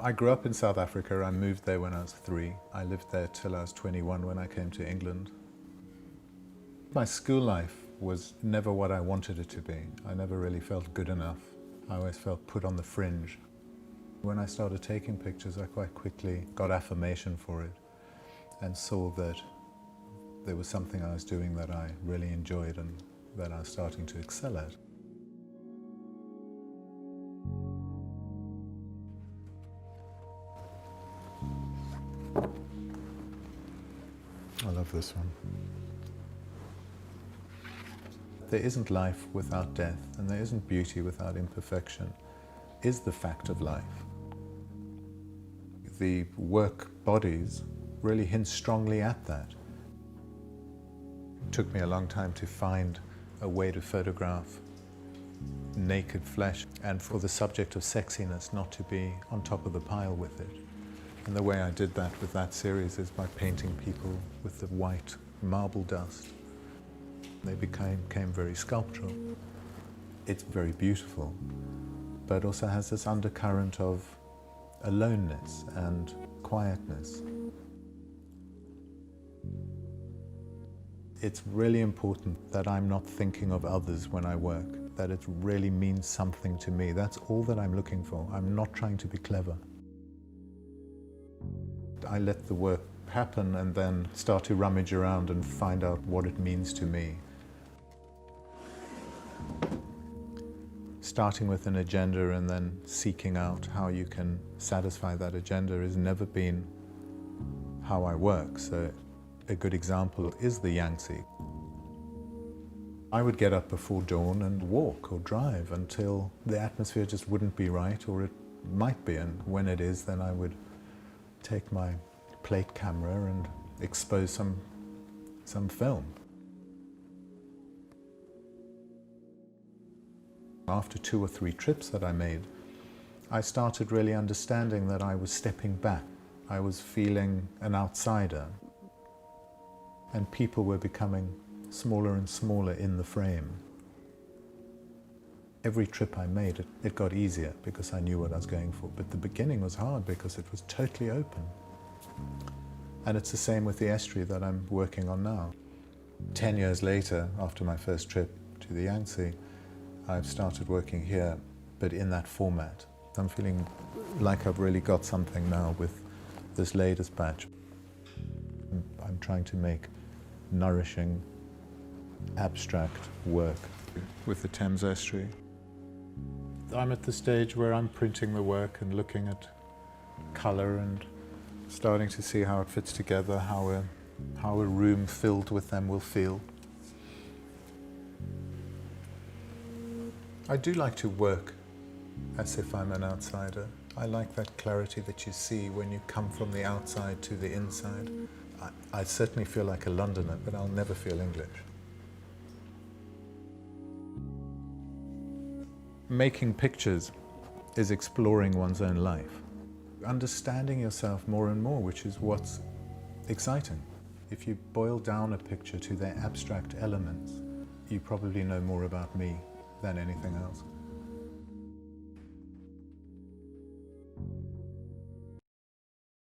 I grew up in South Africa. I moved there when I was 3. I lived there till I was 21 when I came to England. My school life was never what I wanted it to be. I never really felt good enough. I always felt put on the fringe. When I started taking pictures, I quite quickly got affirmation for it and saw that there was something I was doing that I really enjoyed and that I was starting to excel at. I love this one. There isn't life without death, and there isn't beauty without imperfection, is the fact of life. The work bodies really hint strongly at that. It took me a long time to find a way to photograph naked flesh, and for the subject of sexiness not to be on top of the pile with it. And the way I did that with that series is by painting people with the white marble dust. They became very sculptural. It's very beautiful, but also has this undercurrent of aloneness and quietness. It's really important that I'm not thinking of others when I work, that it really means something to me. That's all that I'm looking for. I'm not trying to be clever. I let the work happen and then start to rummage around and find out what it means to me. Starting with an agenda and then seeking out how you can satisfy that agenda has never been how I work. So a good example is the Yangtze. I would get up before dawn and walk or drive until the atmosphere just wouldn't be right, or it might be, and when it is, then I would take my plate camera and expose some film. After 2 or 3 trips that I made, I started really understanding that I was stepping back. I was feeling an outsider, and people were becoming smaller and smaller in the frame. Every trip I made, it got easier because I knew what I was going for. But the beginning was hard because it was totally open. And it's the same with the estuary that I'm working on now. 10 years later, after my first trip to the Yangtze, I've started working here, but in that format. I'm feeling like I've really got something now with this latest batch. I'm trying to make nourishing, abstract work with the Thames estuary. I'm at the stage where I'm printing the work and looking at colour and starting to see how it fits together, how a room filled with them will feel. I do like to work as if I'm an outsider. I like that clarity that you see when you come from the outside to the inside. I certainly feel like a Londoner, but I'll never feel English. Making pictures is exploring one's own life, understanding yourself more and more, which is what's exciting. If you boil down a picture to their abstract elements, you probably know more about me than anything else.